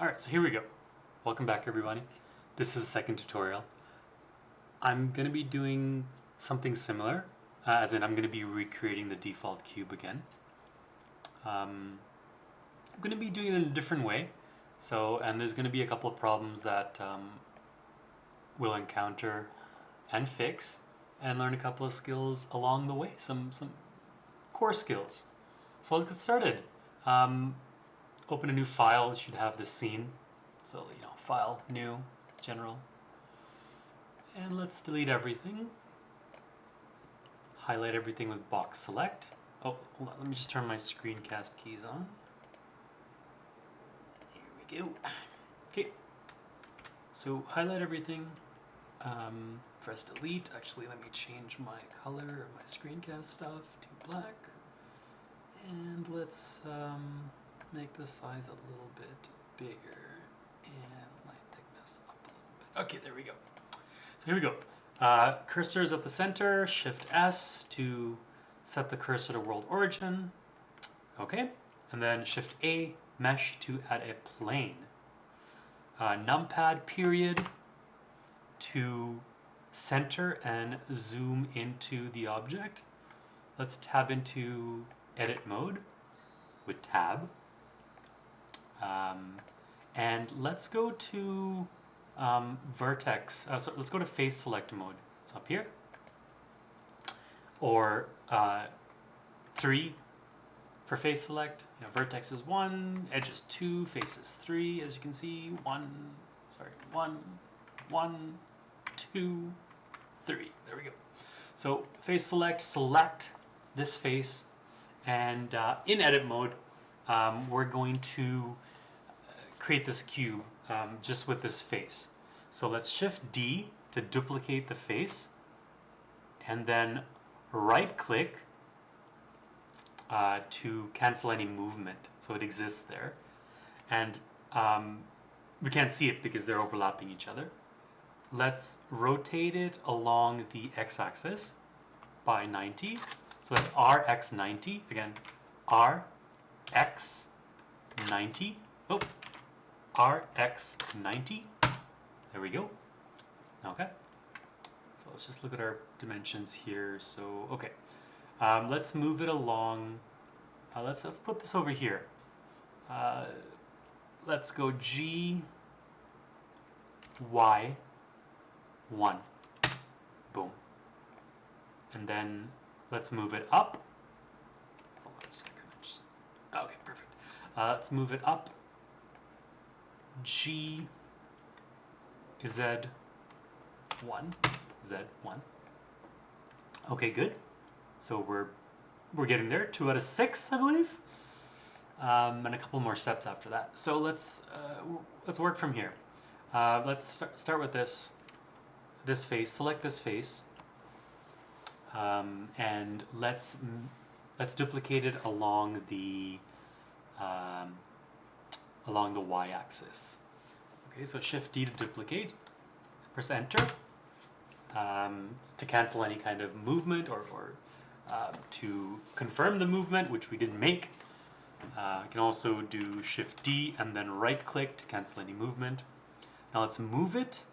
Alright, so here we go. Welcome back everybody. This is the second tutorial. I'm going to be doing something similar, as in I'm going to be recreating the default cube again. I'm going to be doing it in a different way. And there's going to be a couple of problems that we'll encounter and fix, and learn a couple of skills along the way, some core skills. So let's get started. Open a new file, it should have this scene. So, file, new, general. And let's delete everything. Highlight everything with box select. Oh, hold on, let me just turn my screencast keys on. Here we go. Okay. So highlight everything. Press delete. Actually, let me change my color of my screencast stuff to black. And let's make the size a little bit bigger and light thickness up a little bit. Okay, there we go. So here we go. Cursor is at the center, Shift S to set the cursor to world origin. Okay, and then Shift A, mesh to add a plane. Numpad period to center and zoom into the object. Let's tab into edit mode with tab. And let's go to vertex. So let's go to face select mode. It's up here. Or 3 for face select. Vertex is 1, edge is 2, face is 3. As you can see, 1, 2, 3. There we go. So face select this face, and in edit mode, we're going to create this cube just with this face. So let's Shift D to duplicate the face, and then right click to cancel any movement, so it exists there. And we can't see it because they're overlapping each other. Let's rotate it along the x-axis by 90. So that's RX 90. Again, RX 90. Oh, RX 90. There we go. Okay. So let's just look at our dimensions here. So, okay. Let's move it along. Let's put this over here. Let's go G, Y, 1. Boom. And then let's move it up. Hold on a second. Okay, perfect. Let's move it up. G, Z, 1. Z1. Okay, good. So we're getting there. 2 out of 6, I believe. And a couple more steps after that. So let's work from here. Let's start with this face. Select this face, and let's duplicate it along the y-axis. Okay, so Shift D to duplicate. Press Enter to cancel any kind of movement or to confirm the movement, which we didn't make. You can also do Shift D and then right click to cancel any movement. Now let's move it.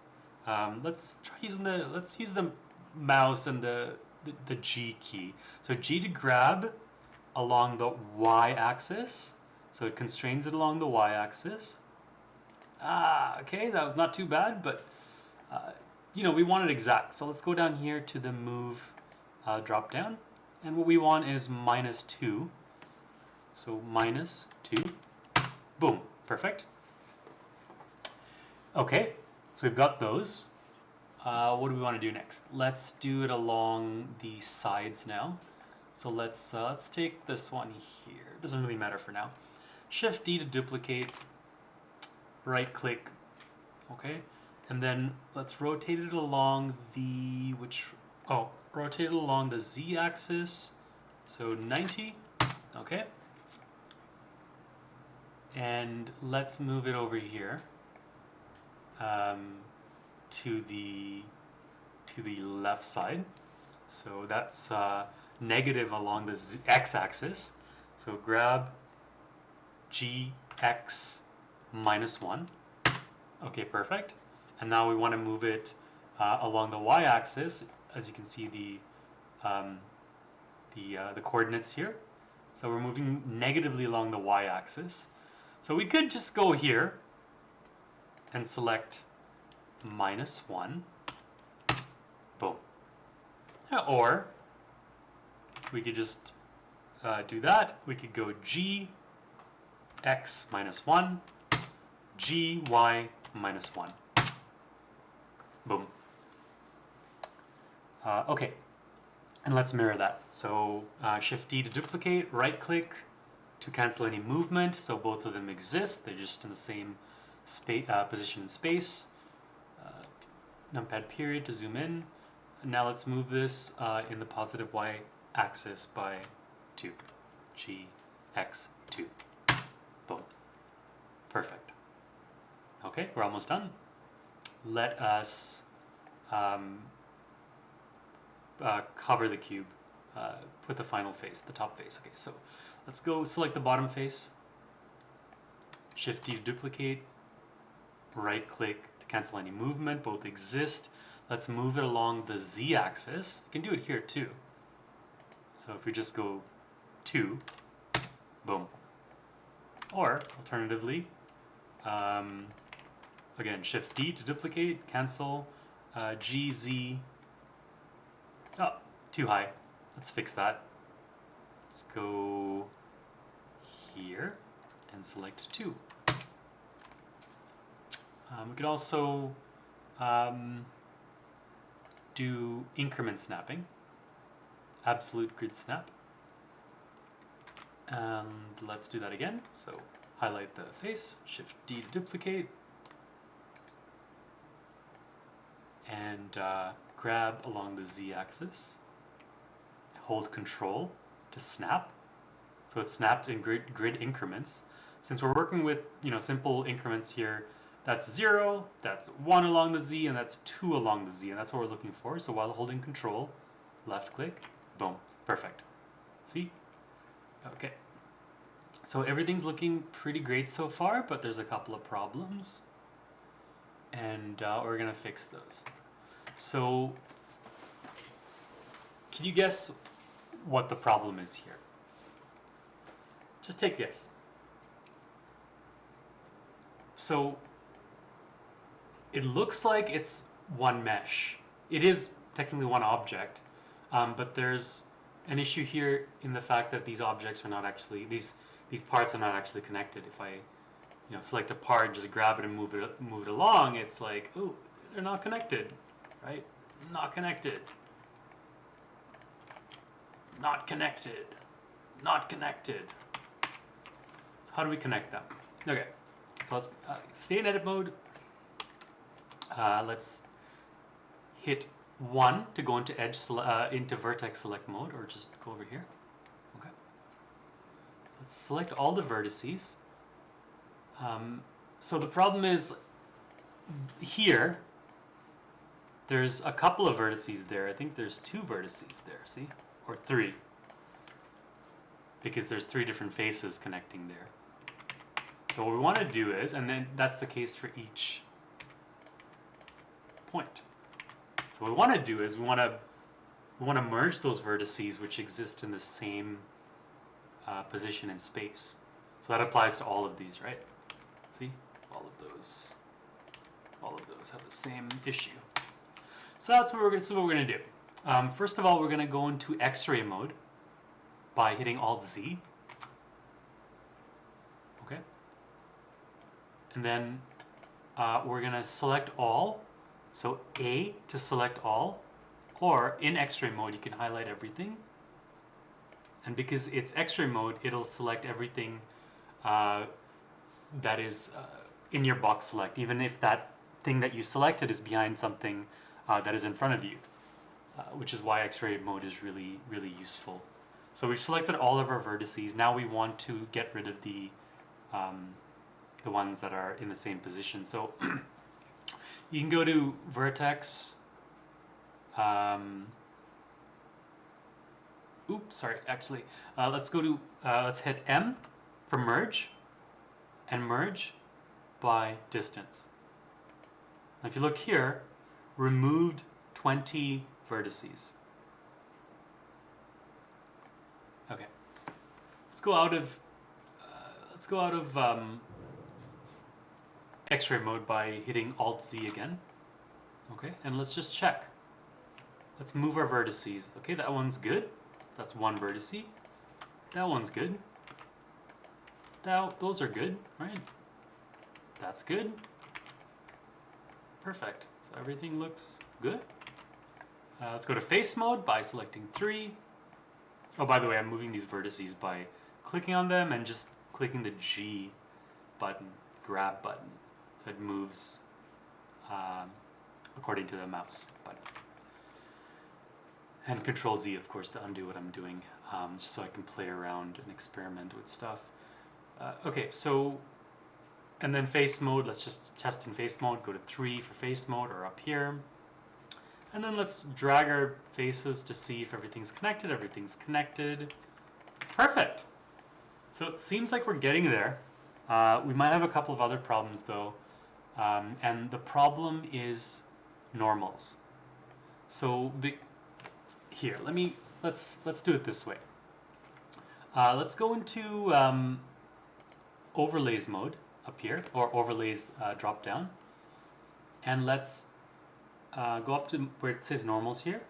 Let's use the mouse and the G key. So G to grab along the y-axis. So it constrains it along the y-axis. Okay, that was not too bad, but we want it exact. So let's go down here to the move drop down, and what we want is -2. So -2. Boom, perfect. Okay, so we've got those. What do we want to do next? Let's do it along the sides now. So let's take this one here. It doesn't really matter for now. Shift D to duplicate. Right click. Okay, and then let's rotate it along the rotate it along the z-axis. So 90. Okay. And let's move it over here to the left side. So that's negative along the x-axis. So grab G, X, minus 1. Okay, perfect. And now we want to move it along the y-axis. As you can see, the coordinates here. So we're moving negatively along the y-axis. So we could just go here and select minus 1. Boom. Or we could just do that. We could go g x minus 1, g y minus 1. Boom. Okay, and let's mirror that. So Shift D to duplicate, right click to cancel any movement. So both of them exist, they're just in the same position in space. Numpad period to zoom in. And now let's move this in the positive y axis by 2. G, x, 2. Boom. Perfect. Okay, we're almost done. Let us cover the cube, put the final face, the top face. Okay, so let's go select the bottom face, Shift D to duplicate, right click to cancel any movement, both exist. Let's move it along the Z axis. You can do it here too. So if we just go 2, boom. Or alternatively, again, Shift D to duplicate, cancel, G, Z. Oh, too high. Let's fix that. Let's go here and select 2. We could also do increment snapping, absolute grid snap. And let's do that again. So highlight the face, Shift D to duplicate, and grab along the Z axis, hold Control to snap. So it snaps in grid increments. Since we're working with simple increments here, that's 0, that's 1 along the Z, and that's 2 along the Z, and that's what we're looking for. So while holding Control, left click, boom, perfect. See? Okay. So everything's looking pretty great so far, but there's a couple of problems, and we're gonna fix those. So, can you guess what the problem is here? Just take a guess. So, it looks like it's one mesh. It is technically one object, but there's an issue here in the fact that these objects are not actually, these parts are not actually connected. If I select a part, just grab it and move it along, it's like, oh, they're not connected, right? Not connected. Not connected. Not connected. So how do we connect them? Okay, so let's stay in edit mode. Let's hit 1 to go into into vertex select mode, or just go over here. Okay. Let's select all the vertices. So the problem is here, there's a couple of vertices there. I think there's 2 vertices there, see? Or 3. Because there's 3 different faces connecting there. So what we want to do is, and then that's the case for each point. So what we want to do is we want to merge those vertices which exist in the same position in space. So that applies to all of these, right? See? All of those have the same issue. So that's what we're going to do. First of all, we're going to go into X-ray mode by hitting Alt-Z. Okay. And then we're going to select all. So A to select all, or in X-ray mode you can highlight everything. And because it's X-ray mode, it'll select everything that is in your box select, even if that thing that you selected is behind something that is in front of you, which is why X-ray mode is really, really useful. So we've selected all of our vertices. Now we want to get rid of the ones that are in the same position. So you can go to vertex. Let's go to let's hit M for merge, and merge, by distance. Now if you look here, removed 20 vertices. Okay, let's go out of X-ray mode by hitting Alt-Z again. Okay, and let's just check. Let's move our vertices. Okay, that one's good. That's one vertice. That one's good. Those are good, right? That's good. Perfect. So everything looks good. Let's go to face mode by selecting 3. Oh, by the way, I'm moving these vertices by clicking on them and just clicking the G button, grab button. So it moves according to the mouse button. And Control Z, of course, to undo what I'm doing, just so I can play around and experiment with stuff. Okay, so, and then face mode, let's just test in face mode, go to 3 for face mode, or up here. And then let's drag our faces to see if everything's connected. Everything's connected. Perfect! So it seems like we're getting there. We might have a couple of other problems though. And the problem is normals. So here, let's do it this way. Let's go into overlays mode up here, or overlays drop down, and let's go up to where it says normals here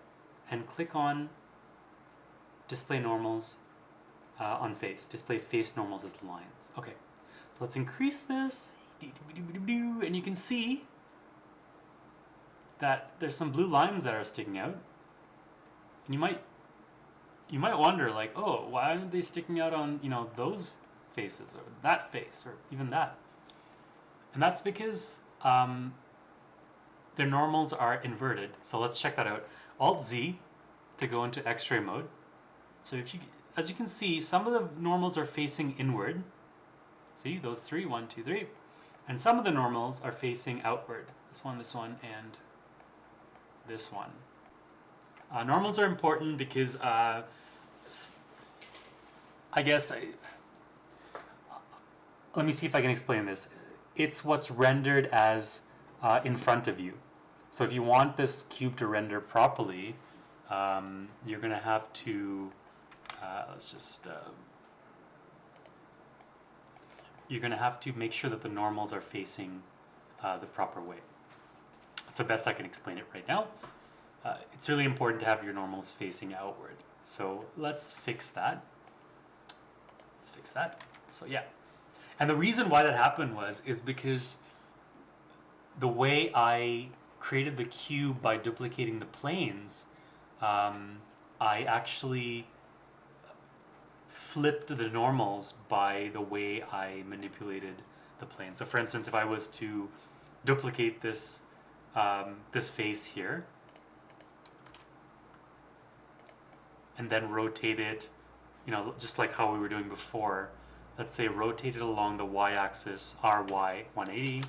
and click on display normals on face. Display face normals as lines. Okay, let's increase this, and you can see that there's some blue lines that are sticking out. And you might wonder, like, oh, why aren't they sticking out on, you know, those faces or that face or even that? And that's because their normals are inverted. So let's check that out. Alt-Z to go into X-ray mode. So as you can see, some of the normals are facing inward. See, those 3, 1, 2, 3. And some of the normals are facing outward. This one, and this one. Normals are important because let me see if I can explain this. It's what's rendered as in front of you. So if you want this cube to render properly, you're going to have to, you're going to have to make sure that the normals are facing the proper way. That's the best I can explain it right now. It's really important to have your normals facing outward. So let's fix that. So yeah. And the reason why that happened is because the way I created the cube by duplicating the planes, I actually flipped the normals by the way I manipulated the plane. So for instance, if I was to duplicate this this face here, and then rotate it, you know, just like how we were doing before, let's say rotate it along the y-axis, RY 180,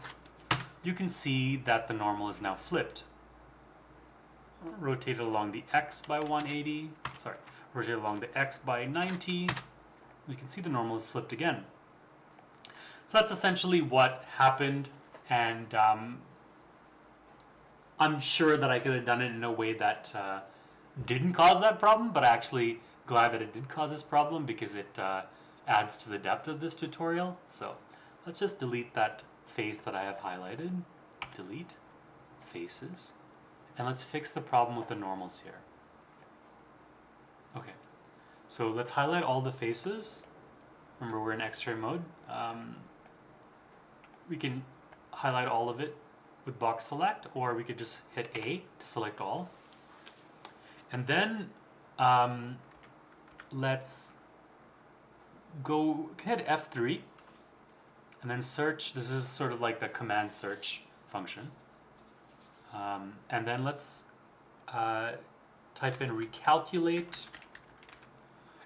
you can see that the normal is now flipped. Rotate it along the x by 180, rotate it along the x by 90, you can see the normal is flipped again. So that's essentially what happened, and I'm sure that I could have done it in a way that didn't cause that problem, but I'm actually glad that it did cause this problem because it adds to the depth of this tutorial. So let's just delete that face that I have highlighted. Delete faces. And let's fix the problem with the normals here. Okay, so let's highlight all the faces. Remember, we're in X-ray mode. We can highlight all of it with box select, or we could just hit A to select all. And then let's go hit F3 and then search. This is sort of like the command search function. And then let's type in recalculate.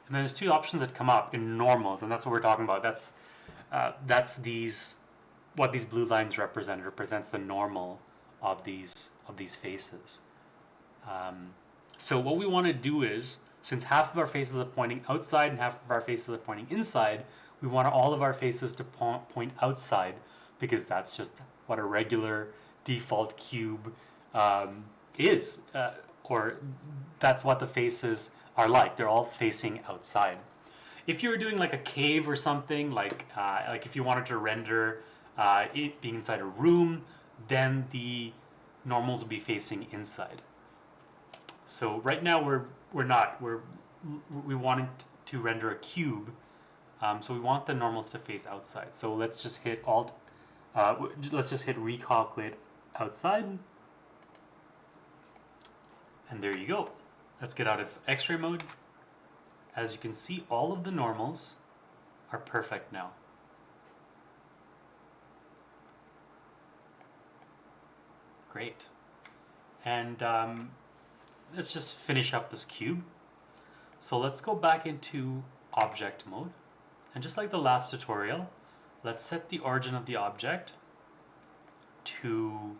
And then there's two options that come up in normals, and that's what we're talking about. That's what these blue lines represent. It represents the normal of these faces. So what we want to do is, since half of our faces are pointing outside and half of our faces are pointing inside, we want all of our faces to point outside, because that's just what a regular default cube is, or that's what the faces are like. They're all facing outside. If you were doing like a cave or something, like if you wanted to render it being inside a room, then the normals will be facing inside. So right now we wanted to render a cube, so we want the normals to face outside. So let's just hit Alt. Let's just hit recalculate outside, and there you go. Let's get out of X-ray mode. As you can see, all of the normals are perfect now. Great. And let's just finish up this cube. So let's go back into object mode. And just like the last tutorial, let's set the origin of the object to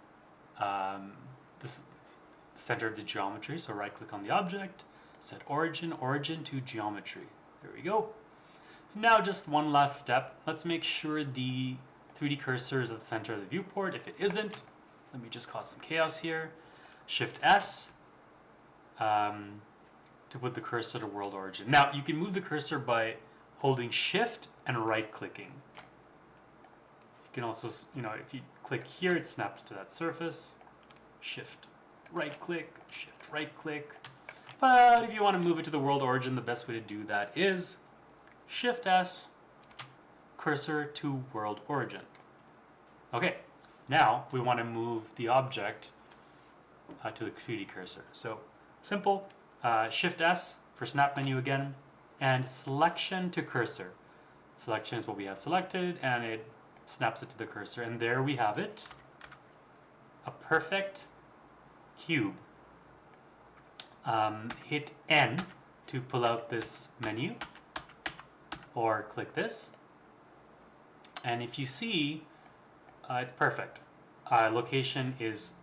the center of the geometry. So right click on the object, set origin to geometry. There we go. Now just one last step. Let's make sure the 3D cursor is at the center of the viewport. If it isn't, let me just cause some chaos here. Shift S to put the cursor to world origin. Now you can move the cursor by holding Shift and right clicking. You can also, if you click here, it snaps to that surface. Shift right click, Shift right click. But if you want to move it to the world origin, the best way to do that is Shift S, cursor to world origin. Okay, now we want to move the object to the 3D cursor. So simple, Shift S for snap menu again, and selection to cursor. Selection is what we have selected, and it snaps it to the cursor, and there we have it, a perfect cube. Hit N to pull out this menu, or click this, and if you see, it's perfect. Location is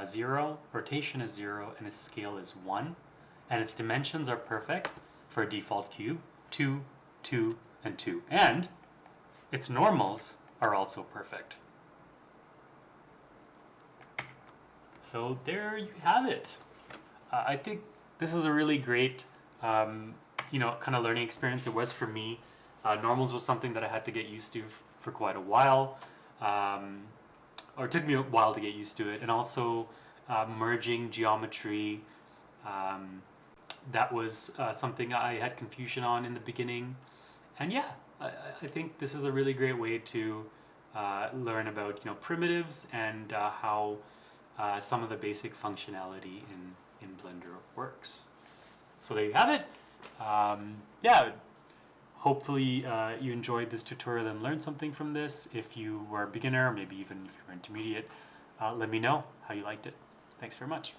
0, rotation is 0, and its scale is 1, and its dimensions are perfect for a default cube, 2, 2, and 2, and its normals are also perfect. So there you have it. I think this is a really great, kind of learning experience. It was for me. Normals was something that I had to get used to for quite a while, or it took me a while to get used to it. And also merging geometry, that was something I had confusion on in the beginning. And yeah, I think this is a really great way to learn about primitives and how some of the basic functionality in Blender works. So there you have it. Yeah, hopefully you enjoyed this tutorial and learned something from this. If you were a beginner, maybe even if you're intermediate, let me know how you liked it. Thanks very much.